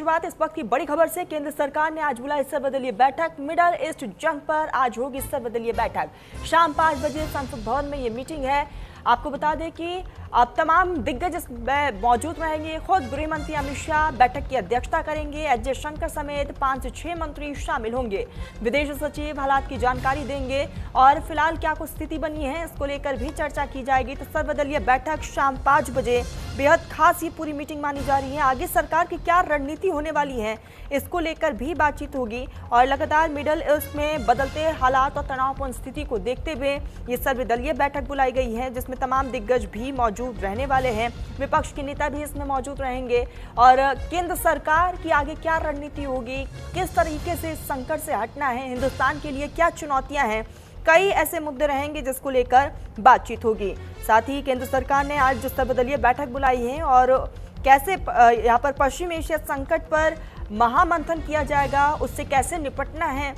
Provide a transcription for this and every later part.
शुरुआत इस वक्त की बड़ी खबर से। केंद्र सरकार ने आज बुलाई सर्वदलीय बैठक। मिडल ईस्ट जंग पर आज होगी सर्वदलीय बैठक। शाम 5 बजे संसद भवन में ये मीटिंग है। आपको बता दें कि अब तमाम दिग्गज इसमें मौजूद रहेंगे। खुद गृह मंत्री अमित शाह बैठक की अध्यक्षता करेंगे। एस जयशंकर समेत 5 से 6 मंत्री शामिल होंगे। विदेश सचिव हालात की जानकारी देंगे और फिलहाल क्या कुछ स्थिति बनी है इसको लेकर भी चर्चा की जाएगी। तो सर्वदलीय बैठक शाम 5 बजे बेहद खास ये पूरी मीटिंग मानी जा रही है। आगे सरकार की क्या रणनीति होने वाली है इसको लेकर भी बातचीत होगी और लगातार मिडल ईस्ट में बदलते हालात और तनावपूर्ण स्थिति को देखते हुए ये सर्वदलीय बैठक बुलाई गई है, जिसमें तमाम दिग्गज भी मौजूद रहने वाले हैं। विपक्ष के नेता भी इसमें मौजूद रहेंगे और केंद्र सरकार की आगे क्या रणनीति होगी, किस तरीके से इस संकट से हटना है, हिंदुस्तान के लिए क्या चुनौतियां हैं, कई ऐसे मुद्दे रहेंगे जिसको लेकर बातचीत होगी। साथ ही केंद्र सरकार ने आज जो सर्वदलीय बैठक बुलाई है और कैसे यहाँ पर पश्चिम एशिया संकट पर महामंथन किया जाएगा, उससे कैसे निपटना है,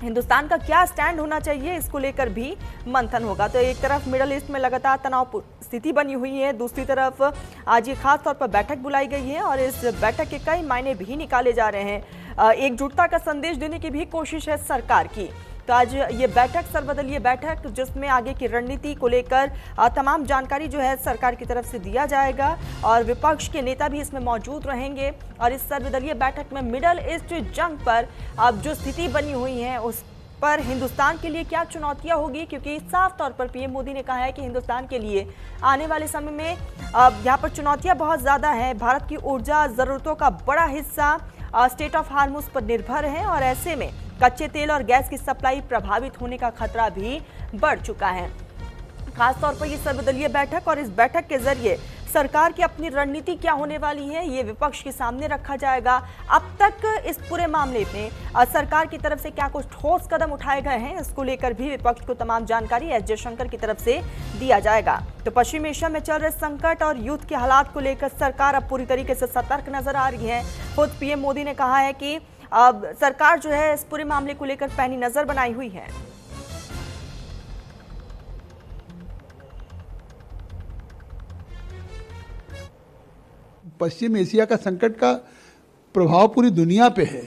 हिंदुस्तान का क्या स्टैंड होना चाहिए, इसको लेकर भी मंथन होगा। तो एक तरफ मिडल ईस्ट में लगातार तनाव स्थिति बनी हुई है, दूसरी तरफ आज ये खास तौर पर बैठक बुलाई गई है और इस बैठक के कई मायने भी निकाले जा रहे हैं। एकजुटता का संदेश देने की भी कोशिश है सरकार की। तो आज ये बैठक सर्वदलीय बैठक जिसमें आगे की रणनीति को लेकर तमाम जानकारी जो है सरकार की तरफ से दिया जाएगा और विपक्ष के नेता भी इसमें मौजूद रहेंगे। और इस सर्वदलीय बैठक में मिडल ईस्ट जंग पर अब जो स्थिति बनी हुई है उस पर हिंदुस्तान के लिए क्या चुनौतियां होगी, क्योंकि साफ तौर पर पीएम मोदी ने कहा है कि हिंदुस्तान के लिए आने वाले समय में यहाँ पर चुनौतियां बहुत ज़्यादा हैं। भारत की ऊर्जा ज़रूरतों का बड़ा हिस्सा स्टेट ऑफ हार्मुज पर निर्भर है और ऐसे में कच्चे तेल और गैस की सप्लाई प्रभावित होने का खतरा भी बढ़ चुका है। खासतौर पर ये सर्वदलीय बैठक और इस बैठक के जरिए सरकार की अपनी रणनीति क्या होने वाली है ये विपक्ष के सामने रखा जाएगा। अब तक इस पूरे मामले में सरकार की तरफ से क्या कुछ ठोस कदम उठाए गए हैं इसको लेकर भी विपक्ष को तमाम जानकारी एस जयशंकर की तरफ से दिया जाएगा। तो पश्चिम एशिया में चल रहे संकट और युद्ध के हालात को लेकर सरकार अब पूरी तरीके से सतर्क नजर आ रही है। खुद पीएम मोदी ने कहा है कि अब सरकार जो है इस पूरे मामले को लेकर पैनी नजर बनाई हुई है। पश्चिम एशिया का संकट का प्रभाव पूरी दुनिया पे है,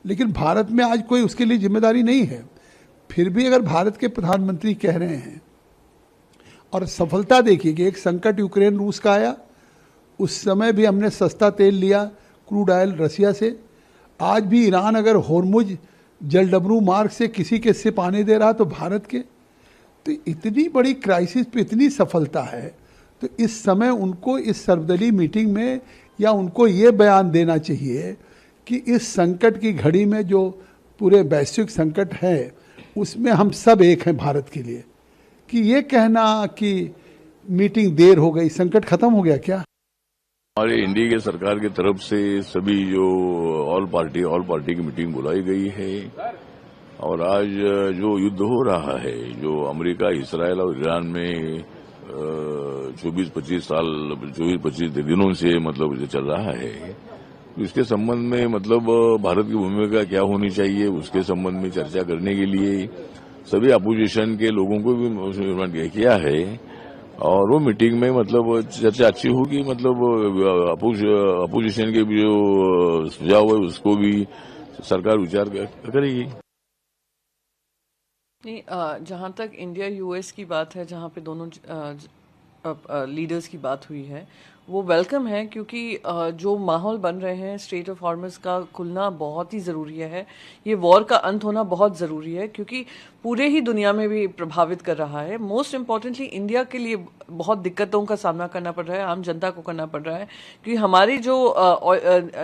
लेकिन भारत में आज कोई उसके लिए जिम्मेदारी नहीं है। फिर भी अगर भारत के प्रधानमंत्री कह रहे हैं और सफलता देखिए कि एक संकट यूक्रेन रूस का आया, उस समय भी हमने सस्ता तेल लिया क्रूड ऑयल रसिया से। आज भी ईरान अगर होर्मुज जलडमरू मार्ग से किसी के सिप आने दे रहा तो भारत के, तो इतनी बड़ी क्राइसिस पे इतनी सफलता है। तो इस समय उनको इस सर्वदलीय मीटिंग में या उनको ये बयान देना चाहिए कि इस संकट की घड़ी में जो पूरे वैश्विक संकट है उसमें हम सब एक हैं भारत के लिए। कि ये कहना कि मीटिंग देर हो गई, संकट खत्म हो गया क्या? हमारे इंडिया के सरकार की तरफ से सभी जो ऑल पार्टी की मीटिंग बुलाई गई है और आज जो युद्ध हो रहा है, जो अमेरिका, इजराइल और ईरान में 24-25 दिनों से मतलब चल रहा है, इसके संबंध में मतलब भारत की भूमिका क्या होनी चाहिए उसके संबंध में चर्चा करने के लिए सभी अपोजिशन के लोगों को भी इन्वाइट किया है और वो मीटिंग में मतलब चर्चा अच्छी होगी। मतलब अपोजिशन के भी जो सुझाव है उसको भी सरकार विचार करेगी। नहीं, जहाँ तक इंडिया यूएस की बात है, जहाँ पे दोनों लीडर्स की बात हुई है, वो वेलकम है क्योंकि जो माहौल बन रहे हैं, स्ट्रेट ऑफ हॉर्मस का खुलना बहुत ही ज़रूरी है। ये वॉर का अंत होना बहुत ज़रूरी है क्योंकि पूरे ही दुनिया में भी प्रभावित कर रहा है। मोस्ट इम्पॉर्टेंटली इंडिया के लिए बहुत दिक्कतों का सामना करना पड़ रहा है, आम जनता को करना पड़ रहा है क्योंकि हमारी जो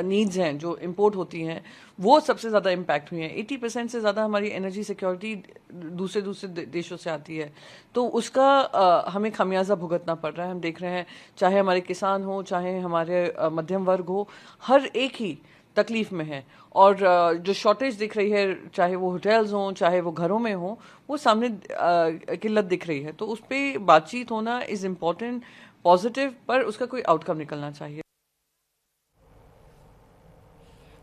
नीड्स हैं जो इंपोर्ट होती हैं वो सबसे ज़्यादा इम्पैक्ट हुई हैं। 80% से ज़्यादा हमारी एनर्जी सिक्योरिटी दूसरे देशों से आती है, तो उसका हमें खमियाजा भुगतना पड़ रहा है। हम देख रहे हैं चाहे हमारे किसान हो, चाहे हमारे मध्यम वर्ग हो, हर एक ही तकलीफ में है। और जो शॉर्टेज दिख रही है, चाहे वो होटल्स हों, चाहे वो घरों में हों, वो सामने किल्लत दिख रही है। तो उस पर बातचीत होना इज़ इम्पॉर्टेंट, पॉजिटिव, पर उसका कोई आउटकम निकलना चाहिए।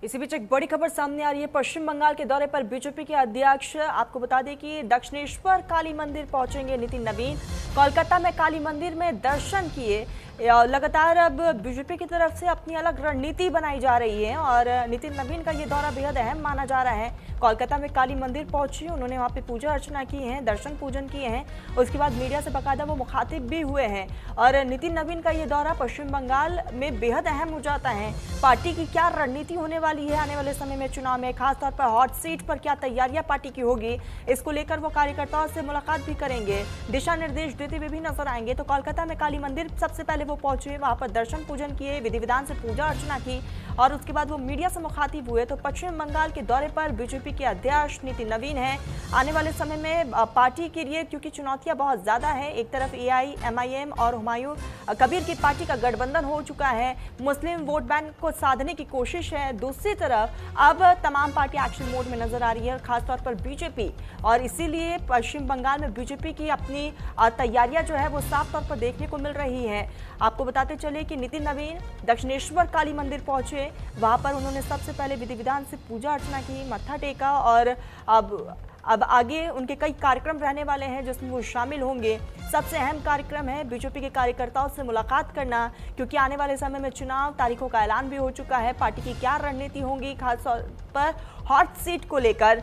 इसी बीच एक बड़ी खबर सामने आ रही है। पश्चिम बंगाल के दौरे पर बीजेपी के अध्यक्ष, आपको बता दें कि दक्षिणेश्वर काली मंदिर पहुंचेंगे नितिन नवीन। कोलकाता में काली मंदिर में दर्शन किए लगातार अब बीजेपी की तरफ से अपनी अलग रणनीति बनाई जा रही है और नितिन नवीन का ये दौरा बेहद अहम माना जा रहा है। कोलकाता में काली मंदिर पहुंची, उन्होंने वहां पे पूजा अर्चना की है, दर्शन पूजन किए हैं। उसके बाद मीडिया से बाकायदा वो मुखातिब भी हुए हैं और नितिन नवीन का ये दौरा पश्चिम बंगाल में बेहद अहम हो जाता है। पार्टी की क्या रणनीति होने वाली है आने वाले समय में चुनाव में, खासतौर पर हॉट सीट पर क्या तैयारियां पार्टी की होगी, इसको लेकर वो कार्यकर्ताओं से मुलाकात भी करेंगे, दिशा निर्देश देते हुए भी नजर आएंगे। तो कोलकाता में काली मंदिर सबसे पहले वो पहुंचे, वहां पर दर्शन पूजन किए, विधि विधान से पूजा अर्चना की और उसके बाद वो मीडिया से मुखातिब हुए। तो पश्चिम बंगाल के दौरे पर बीजेपी के अध्यक्ष नितिन नवीन है। आने वाले समय में पार्टी के लिए क्योंकि चुनौतियां बहुत ज्यादा है, एक तरफ AIMIM और हुमायूं कबीर की पार्टी का गठबंधन हो चुका है, मुस्लिम वोट बैंक को साधने की कोशिश है, दूसरी तरफ अब तमाम पार्टी एक्शन मोड में नजर आ रही है, खासतौर पर बीजेपी, और इसीलिए पश्चिम बंगाल में बीजेपी की अपनी तैयारियां जो है वो साफ तौर पर देखने को मिल रही है। आपको बताते चले कि नितिन नवीन दक्षिणेश्वर काली मंदिर पहुंचे, वहां पर उन्होंने सबसे पहले विधि विधान से पूजा अर्चना की, मत्था टेका और अब आगे उनके कई कार्यक्रम रहने वाले हैं जिसमें वो शामिल होंगे। सबसे अहम कार्यक्रम है बीजेपी के कार्यकर्ताओं से मुलाकात करना, क्योंकि आने वाले समय में चुनाव तारीखों का ऐलान भी हो चुका है। पार्टी की क्या रणनीति होगी खासतौर पर हॉट सीट को लेकर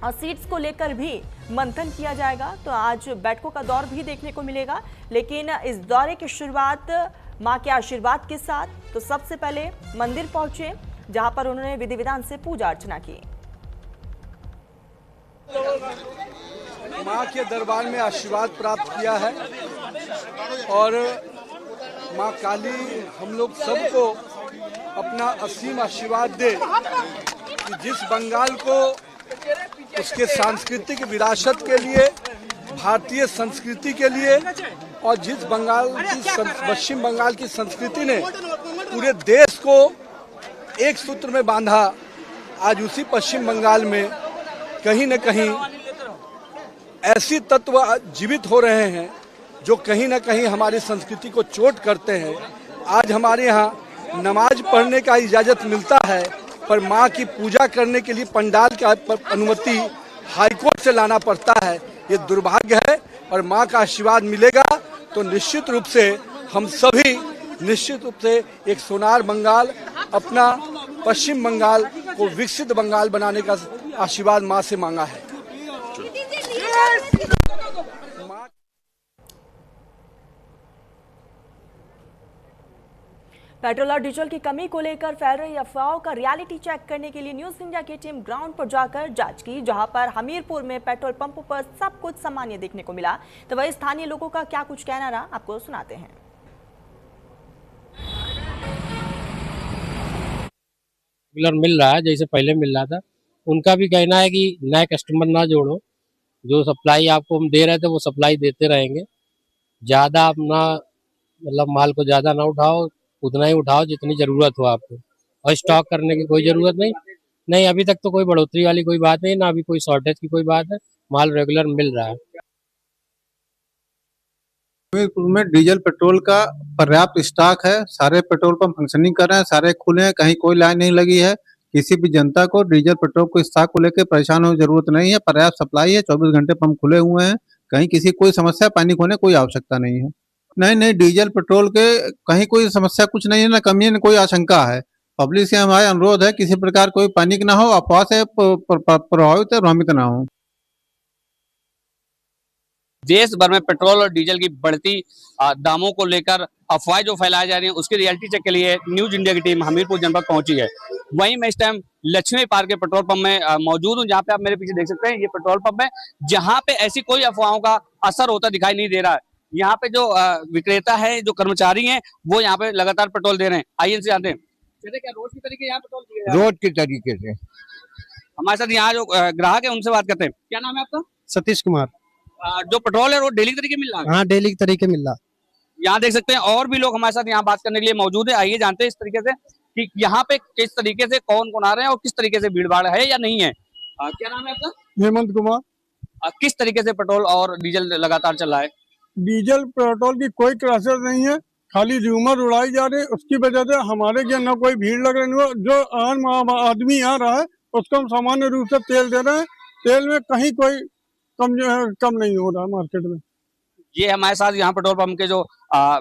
और सीट्स को लेकर भी मंथन किया जाएगा। तो आज बैठकों का दौर भी देखने को मिलेगा, लेकिन इस दौरे की शुरुआत मां के आशीर्वाद के साथ। तो सबसे पहले मंदिर पहुंचे जहां पर उन्होंने विधि विधान से पूजा अर्चना की। मां के दरबार में आशीर्वाद प्राप्त किया है और मां काली हम लोग सबको अपना असीम आशीर्वाद दे कि जिस बंगाल को उसके सांस्कृतिक विरासत के लिए, भारतीय संस्कृति के लिए और जिस पश्चिम बंगाल की संस्कृति ने पूरे देश को एक सूत्र में बांधा, आज उसी पश्चिम बंगाल में कहीं न कहीं ऐसी तत्व जीवित हो रहे हैं जो कहीं न कहीं हमारी संस्कृति को चोट करते हैं। आज हमारे यहाँ नमाज पढ़ने का इजाजत मिलता है, पर माँ की पूजा करने के लिए पंडाल का अनुमति हाईकोर्ट से लाना पड़ता है। ये दुर्भाग्य है और माँ का आशीर्वाद मिलेगा तो निश्चित रूप से हम सभी निश्चित रूप से एक सोनार बंगाल, अपना पश्चिम बंगाल को विकसित बंगाल बनाने का आशीर्वाद माँ से मांगा है। पेट्रोल और डीजल की कमी को लेकर फैल रही अफवाहों का रियलिटी चेक करने के लिए न्यूज इंडिया की टीम ग्राउंड पर जाकर जांच की, जहां पर हमीरपुर में पेट्रोल पंपों पर सब कुछ सामान्य देखने को मिला। तो वही स्थानीय लोगों का क्या कुछ कहना रहा, आपको सुनाते हैं। मिल रहा है जैसे पहले मिल रहा था। उनका भी कहना है कि नए कस्टमर ना जोड़ो, जो सप्लाई आपको हम दे रहे थे वो सप्लाई देते रहेंगे। ज़्यादा अपना मतलब माल को ज़्यादा ना उठाओ, उतना ही उठाओ जितनी ज़रूरत हो आपको, और स्टॉक करने की कोई ज़रूरत नहीं। अभी तक तो कोई बढ़ोतरी वाली कोई बात नहीं, ना अभी कोई शॉर्टेज की कोई बात है, माल रेगुलर मिल रहा है। हमीरपुर में डीजल पेट्रोल का पर्याप्त स्टॉक है, सारे पेट्रोल पंप फंक्शनिंग कर रहे हैं, सारे खुले हैं, कहीं कोई लाइन नहीं लगी है। किसी भी जनता को डीजल पेट्रोल को स्टॉक को लेकर परेशान होने की जरूरत नहीं है, पर्याप्त सप्लाई है, 24 घंटे पंप खुले हुए हैं, कहीं किसी कोई समस्या पैनिक होने कोई आवश्यकता नहीं है। नहीं, डीजल पेट्रोल के कहीं कोई समस्या कुछ नहीं है, ना कमी है, ना कोई आशंका है। पब्लिक से हमारा अनुरोध है किसी प्रकार कोई पैनिक ना हो, अफवाह से प्रभावित या भ्रमित ना हो। देश भर में पेट्रोल और डीजल की बढ़ती दामों को लेकर अफवाहें जो फैलाई जा रही हैं, उसकी रियलिटी चेक के लिए न्यूज इंडिया की टीम हमीरपुर जनपद पहुंची है। वहीं मैं इस टाइम लक्ष्मी पार्क के पेट्रोल पंप में मौजूद हूं, जहां पे आप मेरे पीछे देख सकते हैं, ये पेट्रोल पंप है जहां पे ऐसी कोई अफवाहों का असर होता दिखाई नहीं दे रहा है। यहाँ पे जो विक्रेता है, जो कर्मचारी हैं, वो यहाँ पे लगातार पेट्रोल दे रहे हैं। आइए इनसे जानते हैं, क्या रोज की तरीके यहाँ पेट्रोल दिए? रोज के तरीके से। हमारे साथ यहाँ जो ग्राहक है उनसे बात करते हैं। क्या नाम है आपका? सतीश कुमार। जो पेट्रोल है वो डेली तरीके मिल रहा है? हाँ, डेली तरीके मिल रहा है। यहाँ देख सकते हैं और भी लोग हमारे साथ यहाँ बात करने के लिए मौजूद है। आइए जानते हैं इस तरीके से कि यहाँ पे किस तरीके से कौन कौन आ रहे हैं और किस तरीके से भीड़ भाड़ है या नहीं है। क्या नाम है आपका? हेमंत कुमार। किस तरीके से पेट्रोल और डीजल लगातार चल रहा है? डीजल पेट्रोल की कोई क्राइसिस नहीं है, खाली र्यूमर उड़ाई जा रही है, उसकी वजह से हमारे यहाँ न कोई भीड़ लग रही है। जो आम आदमी आ रहा है उसको हम सामान्य रूप से तेल दे रहे हैं, तेल में कहीं कोई कम नहीं हो रहा है मार्केट में। ये हमारे साथ यहाँ पेट्रोल पंप के जो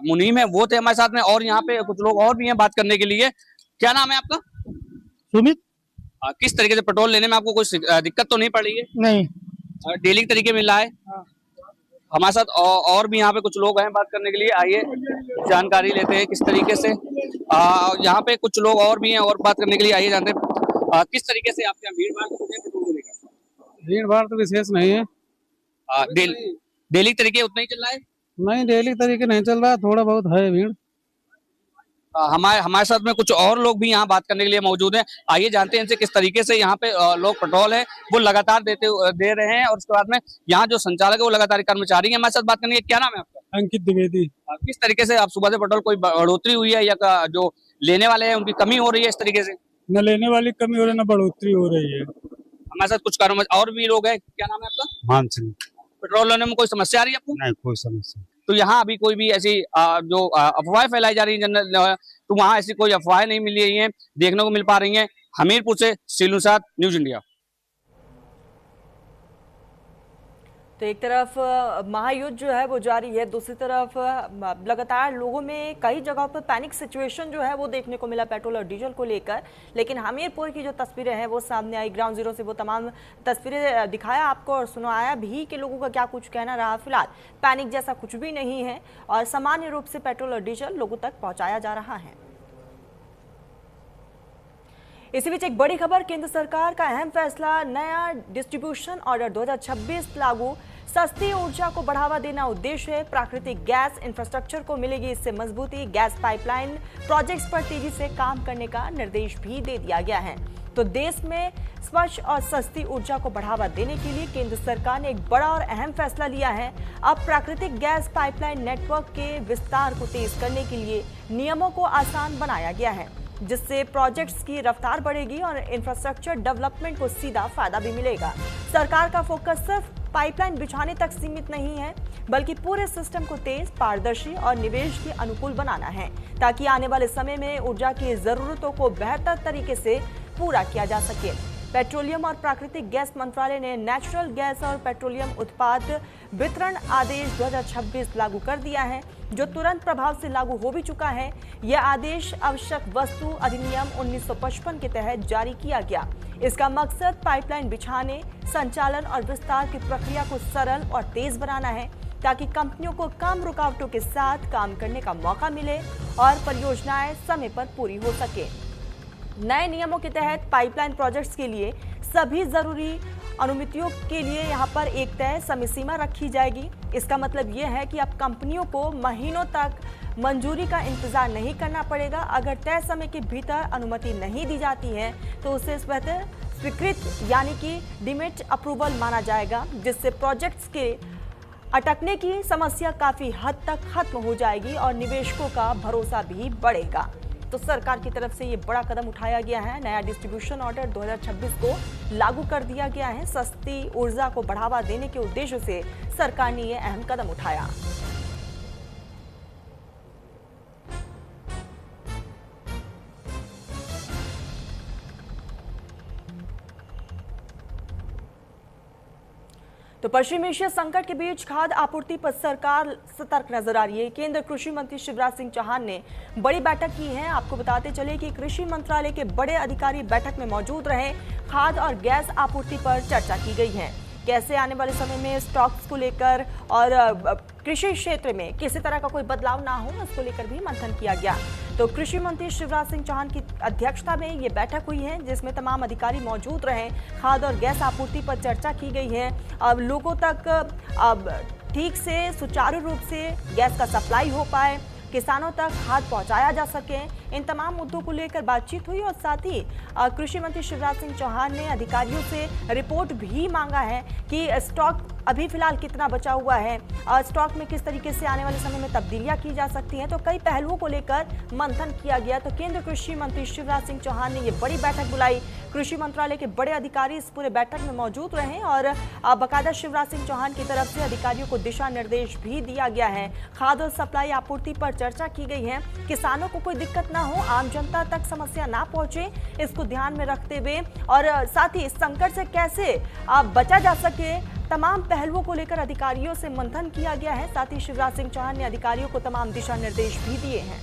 मुनीम है वो थे हमारे साथ में, और यहाँ पे कुछ लोग और भी हैं बात करने के लिए। क्या नाम है आपका? सुमित। किस तरीके से पेट्रोल लेने में आपको कोई दिक्कत तो नहीं पड़ रही है? नहीं, डेली के तरीके मिल रहा है। हमारे साथ और भी यहाँ पे कुछ लोग हैं बात करने के लिए, आइए जानकारी लेते हैं किस तरीके से। यहाँ पे कुछ लोग और भी हैं और बात करने के लिए, आइए जानते हैं किस तरीके से आपके यहाँ भीड़ भाड़ पेट्रोल को लेकर? भीड़ भाड़ तो विशेष नहीं है। डेली तरीके उतना ही चल रहा है? नहीं, डेली तरीके नहीं चल रहा, थोड़ा बहुत है भीड़। हमारे साथ में कुछ और लोग भी यहाँ बात करने के लिए मौजूद हैं, आइए जानते हैं इनसे किस तरीके से यहाँ पे लोग पेट्रोल है वो लगातार दे रहे हैं, और उसके बाद में यहाँ जो संचालक है वो लगातार कर्मचारी हैं हमारे साथ बात करने के। क्या नाम है आपका? अंकित द्विवेदी। किस तरीके से आप सुबह से पेट्रोल कोई बढ़ोतरी हुई है या जो लेने वाले हैं उनकी कमी हो रही है इस तरीके से? न लेने वाली कमी हो रही है, न बढ़ोतरी हो रही है। हमारे साथ कुछ और भी लोग हैं। क्या नाम है आपका? मान सिंह। पेट्रोल लेने में कोई समस्या आ रही है आपको? नहीं, कोई समस्या। तो यहाँ अभी कोई भी ऐसी जो अफवाहें फैलाई जा रही है जनरल, तो वहाँ ऐसी कोई अफवाहें नहीं मिल रही है, देखने को मिल पा रही हैं। हमीरपुर से सीलू साथ, न्यूज इंडिया। तो एक तरफ महायुद्ध जो है वो जारी है, दूसरी तरफ लगातार लोगों में कई जगहों पर पैनिक सिचुएशन जो है वो देखने को मिला पेट्रोल और डीजल को लेकर। लेकिन हमीरपुर की जो तस्वीरें हैं वो सामने आई, ग्राउंड जीरो से वो तमाम तस्वीरें दिखाया आपको और सुनाया भी कि लोगों का क्या कुछ कहना रहा। फिलहाल पैनिक जैसा कुछ भी नहीं है और सामान्य रूप से पेट्रोल और डीजल लोगों तक पहुँचाया जा रहा है। इसी बीच एक बड़ी खबर, केंद्र सरकार का अहम फैसला, नया डिस्ट्रीब्यूशन ऑर्डर 2026 लागू। सस्ती ऊर्जा को बढ़ावा देना उद्देश्य है। प्राकृतिक गैस इंफ्रास्ट्रक्चर को मिलेगी इससे मजबूती। गैस पाइपलाइन प्रोजेक्ट्स पर तेजी से काम करने का निर्देश भी दे दिया गया है। तो देश में स्वच्छ और सस्ती ऊर्जा को बढ़ावा देने के लिए केंद्र सरकार ने एक बड़ा और अहम फैसला लिया है। अब प्राकृतिक गैस पाइपलाइन नेटवर्क के विस्तार को तेज करने के लिए नियमों को आसान बनाया गया है, जिससे प्रोजेक्ट्स की रफ्तार बढ़ेगी और इंफ्रास्ट्रक्चर डेवलपमेंट को सीधा फायदा भी मिलेगा। सरकार का फोकस सिर्फ पाइपलाइन बिछाने तक सीमित नहीं है, बल्कि पूरे सिस्टम को तेज, पारदर्शी और निवेश के अनुकूल बनाना है, ताकि आने वाले समय में ऊर्जा की जरूरतों को बेहतर तरीके से पूरा किया जा सके। पेट्रोलियम और प्राकृतिक गैस मंत्रालय ने नेचुरल गैस और पेट्रोलियम उत्पाद वितरण आदेश 2026 लागू कर दिया है, जो तुरंत प्रभाव से लागू हो भी चुका है। यह आदेश आवश्यक वस्तु अधिनियम 1955 के तहत जारी किया गया। इसका मकसद पाइपलाइन बिछाने, संचालन और विस्तार की प्रक्रिया को सरल और तेज बनाना है, ताकि कंपनियों को कम रुकावटों के साथ काम करने का मौका मिले और परियोजनाएं समय पर पूरी हो सके। नए नियमों के तहत पाइपलाइन प्रोजेक्ट्स के लिए सभी जरूरी अनुमतियों के लिए यहां पर एक तय समय सीमा रखी जाएगी। इसका मतलब यह है कि अब कंपनियों को महीनों तक मंजूरी का इंतजार नहीं करना पड़ेगा। अगर तय समय के भीतर अनुमति नहीं दी जाती है तो उसे स्वतः स्वीकृत यानी कि डीमेट अप्रूवल माना जाएगा, जिससे प्रोजेक्ट्स के अटकने की समस्या काफी हद तक खत्म हो जाएगी और निवेशकों का भरोसा भी बढ़ेगा। तो सरकार की तरफ से ये बड़ा कदम उठाया गया है। नया डिस्ट्रीब्यूशन ऑर्डर 2026 को लागू कर दिया गया है। सस्ती ऊर्जा को बढ़ावा देने के उद्देश्य से सरकार ने यह अहम कदम उठाया। तो पश्चिमी एशिया संकट के बीच खाद्य आपूर्ति पर सरकार सतर्क नजर आ रही है। केंद्रीय कृषि मंत्री शिवराज सिंह चौहान ने बड़ी बैठक की है। आपको बताते चले कि कृषि मंत्रालय के बड़े अधिकारी बैठक में मौजूद रहे। खाद्य और गैस आपूर्ति पर चर्चा की गई है। कैसे आने वाले समय में स्टॉक्स को लेकर और कृषि क्षेत्र में किसी तरह का कोई बदलाव ना हो, इसको लेकर भी मंथन किया गया। तो कृषि मंत्री शिवराज सिंह चौहान की अध्यक्षता में ये बैठक हुई है, जिसमें तमाम अधिकारी मौजूद रहे। खाद्य और गैस आपूर्ति पर चर्चा की गई है। अब लोगों तक अब ठीक से सुचारू रूप से गैस का सप्लाई हो पाए, किसानों तक खाद पहुंचाया जा सके, इन तमाम मुद्दों को लेकर बातचीत हुई। और साथ ही कृषि मंत्री शिवराज सिंह चौहान ने अधिकारियों से रिपोर्ट भी मांगा है कि स्टॉक अभी फिलहाल कितना बचा हुआ है, स्टॉक में किस तरीके से आने वाले समय में तब्दीलियां की जा सकती हैं। तो कई पहलुओं को लेकर मंथन किया गया। तो केंद्रीय कृषि मंत्री शिवराज सिंह चौहान ने ये बड़ी बैठक बुलाई। कृषि मंत्रालय के बड़े अधिकारी इस पूरे बैठक में मौजूद रहे और बाकायदा शिवराज सिंह चौहान की तरफ से अधिकारियों को दिशा निर्देश भी दिया गया है। खाद्य और सप्लाई आपूर्ति पर चर्चा की गई है। किसानों को कोई दिक्कत ना हो, आम जनता तक समस्या ना पहुंचे, इसको ध्यान में रखते हुए और साथ ही इस संकट से कैसे बचा जा सके, तमाम पहलुओं को लेकर अधिकारियों से मंथन किया गया है। साथ ही शिवराज सिंह चौहान ने अधिकारियों को तमाम दिशा निर्देश भी दिए हैं।